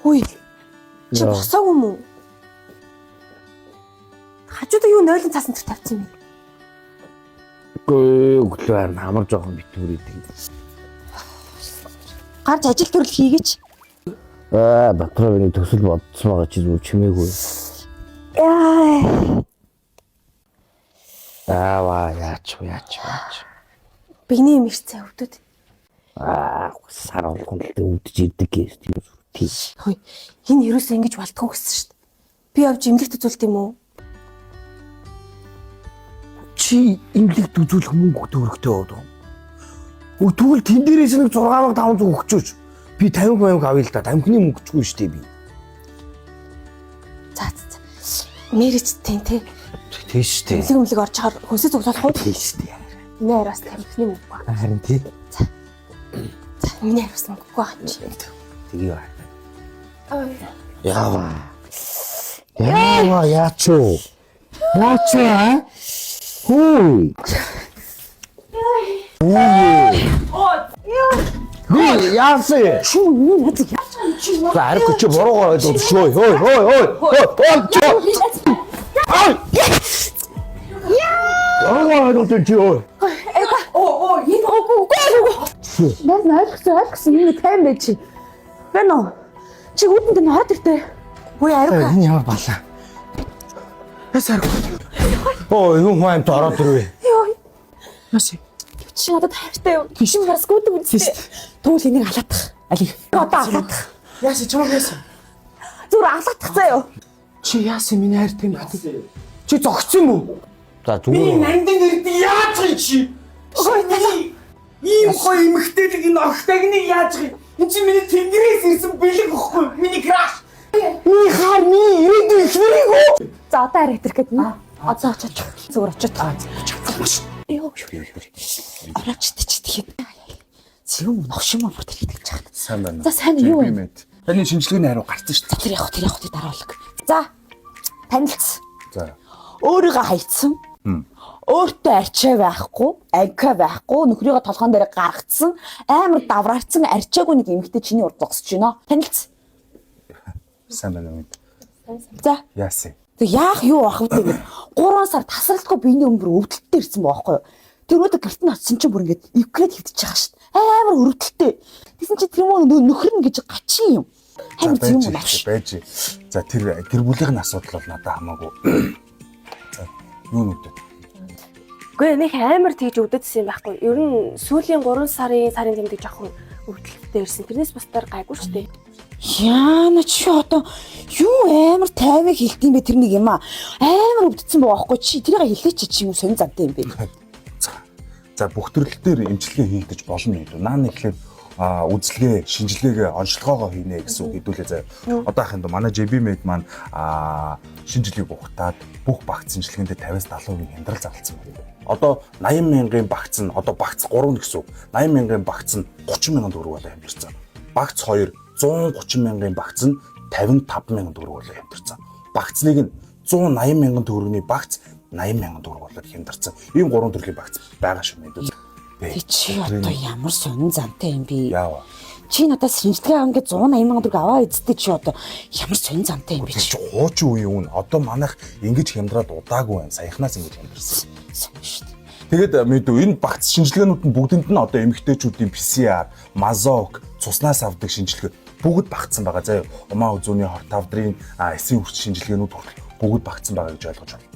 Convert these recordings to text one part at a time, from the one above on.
Үй. Чи босоогүй мүү? Хажуудаа юу нойлон цаасан дээр тавьсан юм. Өглөөр нь амар жоохон битүүр идэг. Гарч ажил төрөл хийгээч. Батрын төсөл бодсон байгаа чи зүг чимээгүй. Яач. Биний юм ирцээ өвдөд. Сар болгонд өвдөж ирдэг гэж тийм үү. Хөөе. Энэ ерөөсөө ингэж болтгоо гэсэн шүү дээ. Би явж имлэгт үзүүлт юм уу? Чи имлэгт үзүүлэх мөнгө төгрөгтэй болов. Тэгвэл тэн дээрээс нэг 6500 өгчөөч. Би 50 авъя л да. Тамхины мөнгө өчгүй шүү дээ би. За. Мэрэж тэн тэ. Тийш дээ. Имлэг орж чаар хөнсөд цуглуулах уу? Тийш дээ. Нэр бас тамхины мөнгө ба. Харин тий. За. Миний бас мөнгөгүй байгаа чи. Тэгээ бай. Яач уу? Хөөе. Яасан? Шүү юу надад яач чи. Ариг чи бороо ойлголоо шүү. Хөөе. Ойлголоо чи ой. Энэ гоо. Нас ойлгосон энэ тайм байж чи. Бэн үү? Чи үүдэнд нь хараад иртээ. Үгүй ариг. Энэ ямар балаа. Ясаар. Юу хаамт ороод ирвэ. Яс. Чи надад хайртай юу? Тийш бас гүдэг үстэй. Түүл энийг халаадах. Али. Одоо халаадах. Яасан чамаг яасан? Зүгээр халаадах заяа. Чи яасан миний хайртай юм бэ? Чи зогссон юм уу? За Би зүгээр. нандин нэрд яаж гин чи? Ийм гоё эмхтэйг энэ огтойг нь яаж гин? Энд чи миний тэнгэрээс ирсэн бэлэг өгөхгүй. Миний краш. Миний хаар миний ирээдүйн ихнэрийг үү? За одоо арай тэрхэд нэ. Одоо очиж. Зүгээр очиж. Йоо. Араач тийчдэг. Зэвэн ногш юм бүр тэр идэж чахна. Сайн байна. За сайн юу вэ? Таны шинжилгээний хариу гарсан шүү За тэр явах дараа болог. За танилцсан. дээ. Өөрийгөө хайцсан. Өөртөө арчаа байхгүй, анка байхгүй, нөхрийгөө толгоон дээр гаргацсан, амар давраарцсан арчаагүй нэг эмэгтэй чиний урд зогсож байна. Танилцсан. Сайн байна. За. Яасан? Тэг яах юу ах вэ гэдэг. 3 сар тасралтгүй биений өмөр өвдөлттэй ирсэн байхгүй юу? Тэрнүүдээ гэрт нь очсон чинь бүр ингээд ивкрэд хөвдөж байгаа шүү дээ. Амар өрөвдөлттэй. Тэсэн чи тэр нөхөр нь гэж гачин юм. Амар зүм байж. За тэр гэр бүлийн асуудал бол надад хамаагүй. За юу нүдэ? Гэхдээ нэг амар тэгж өвдөдсөн юм байхгүй. Ер нь сүүлийн 3 сарын тэмдэг жоохон өвдөлттэй ирсэн. Тэрнээс бусдаар гайгүй шүү дээ. Яна чи одоо юу амар тайвыг хэлдэм бэ тэр нэг юм аа. Амар өвдсөн байгаа байхгүй чи тэрийг хэлээч чи юм сонь зантай юм бэ. За бүх төрөл дээр эмчилгээ хийгдэж болно гэдэг. Наа нэг ихээр үзлэгээ, шинжилгээгээ онцлогоогоо хийнэ гэсэн үг хэдүүлээ заяа. Одоо ахын манай JB-Med маань шинжилгээг ухтаад бүх багц шинжилгээндээ 50-70% хямдрал зарлцсан байна. Одоо 80,000-ын багц нь одоо багц 3 гэсэн үг. 80,000-ын багц нь 30,000 төгрөг болоо хямдарсан. Багц 2 130,000-ын багц нь 55,000 төгрөг болоо хямдарсан. Багцныг нь 180,000 төгрөгийн багц 80,000 төгрөг болоод хямдарсан. Ийм 3 төрлийн багц байгаа шүү мэдээ. Тэг чи одоо ямар сонин зантай юм бэ? Яава. Чи надаас шинжилгээ ингээд 180,000 төгрөг аваа эзэдээ чи одоо ямар сонин зантай юм бэ чи? Хуучин үе юу н одоо манайх ингэж хямдраад удаагүй байна. Саяхнаас ингэж хямдарсан. Сонин шүү дээ. Тэгээд мэдээ энэ багц шинжилгээнүүд нь бүгдэнд нь одоо эмэгтэйчүүдийн PCR, мазок, цуснаас авдаг шинжилгээ бүгд багцсан байгаа заяа. Умаа үзүүний хорт тавдрын эсийн үрч шинжилгээнүүд бүгд багцсан байгаа гэж ойлгож байна.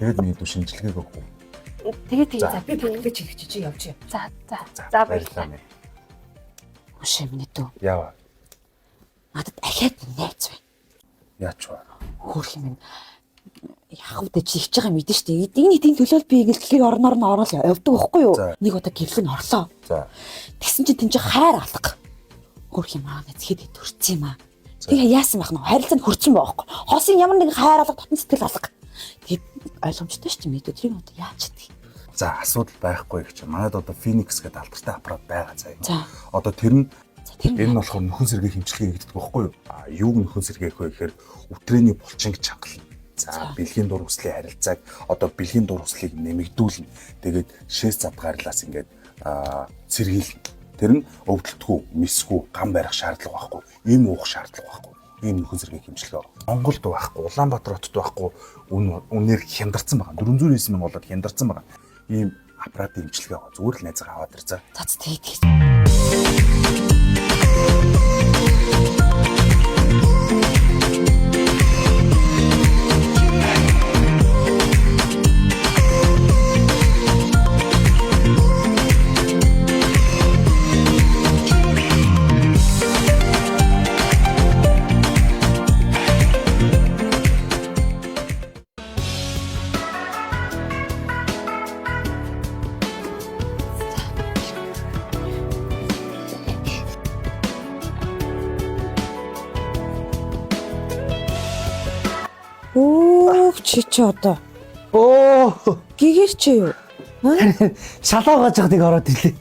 Тэгээд мэдээ шинжилгээг өгөх. Тэгээд за Би бүгдээ чи явж. За баярлалаа. Өшөө минь дөө. Яава. Надад ахаад найз байна. Яач вэ? Хөөх юм. Яах вэ чи хийж байгаа мэдэн штэ. Эдийн эдийн төлөөл би ингээл гэхэр орноор нь ороод явдаг байхгүй юу? Нэг удаа гэрлэг нь орлоо. За. Тэгсэн чинь тэн чи хайр алга. Хөөх юм аа нэцгээд төрчихсөн юм аа. Тэгээ яасан байх нь харилцаанд хүрсэн байхгүй. Хосын ямар нэгэн хайр алга татан сэтгэл алга. Тэгээд ойлгомжтой шүү дээ мэдээ тэрийг одоо яаж чадчих. За асуудал байхгүй гэж. Манайд одоо Phoenix гэдэг алдартай аппарат байгаа заяа. За. Одоо тэр нь энэ нь болохоор нөхөн сэргээ хэмжлэгээ хийгддэг байхгүй юу? Юуг нөхөн сэргээх вэ гэхээр өвтрэний булчин гэж чангална. За бэлгийн дур хүслийн харилцааг одоо бэлгийн дур хүслийг нэмэгдүүлнэ. Тэгээд шээс задгаарлаас ингээд сэргийлнэ. Тэр нь өвдөлтгүй, мэсгүй, гам барих шаардлага байхгүй. Ийм уух шаардлага байхгүй. Ийм нөхөн зэргийн хэмжлэгээ. Монголд байхгүй, Улаанбаатар хотод байхгүй. Үнээр хямдарсан байгаа. 490 мянга болоод хямдарсан байгаа. Ийм аппаратын хэмжлэгээ байгаа. Зүгээр л найзгаа аваад ир за. Цац тэгээд. Оо чи одоо Оо. гэгэр чи юу? Шалаа гажгадыг ороод ирлээ.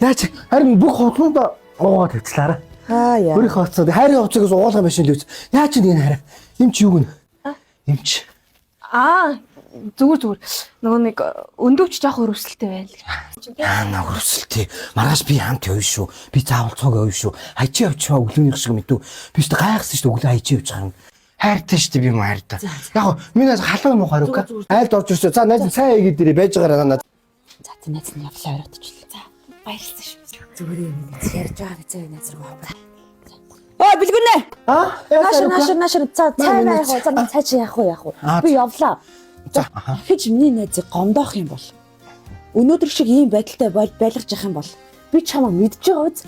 Яаж харин бүх худлуудаа гоогаад тавьчлаараа. Аа яа. Өөрийнхөө хоцоод хайрын хоцоогоос угаалгын машин л үз. Яаж ч нэг хараа. Эм чи юу гэнэ? Эмч. Зүгээр. Нөгөө нэг өндөвч жоох өрөвсөлтэй байл. Наа хөрсөлтий. Маргааш би хамт явна шүү. Би заавал цог явна шүү. Хажи явчихаа өглөөнийх шиг мэдв. Би ч гайхсан шүү. Өглөө хажи явж байгаа юм. Хайртай шүү би юм хайртай. Яг минь халуун муу хариука. Айлд орж ирсэн. За найз сайн игээд ирээ байж байгаа надад. За тийм найз нь явлаа ороодчихлаа. За баярлалаа шүү. Зүгээр юм ярьж байгаа цай найз руу хаваа. Ой бэлгүнэ. Наашир за цай яах вэ? За цай чи яах вэ? Би явлаа. За Хэж миний найзыг гомдоох юм бол өнөөдөр шиг ийм байдалтай байлгаж явах юм бол би чамаа мэдж байгаа үз.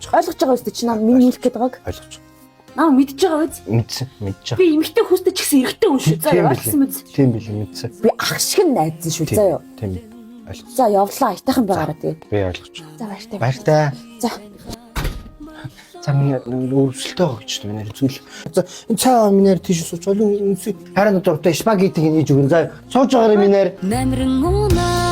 Ойлгож байгаа үз чи наа миний хэлэх гээд байгааг. ойлгож. Аа мэдж байгаа үз. Мэдсэн, мэдж Би эмэгтэй хүстэй ч гэсэн эрэгтэй хүн шүү. За ойлгосон мэт. Тийм билээ мэдсэн. Би ах шиг найз шүү заа юу. Тийм. Ойлгож. За явлаа айтайхан байгаараа тэгээд. Би ойлгож. За баяртай. Баяртай. За За миний өрөвсөлтөө байгаа гэж байна зүйл. За энэ цаа минер тийш сууч болов уу? Харин одоо спагеттиг нээж өгнө. За сууж байгаарай минер. Намрын унаа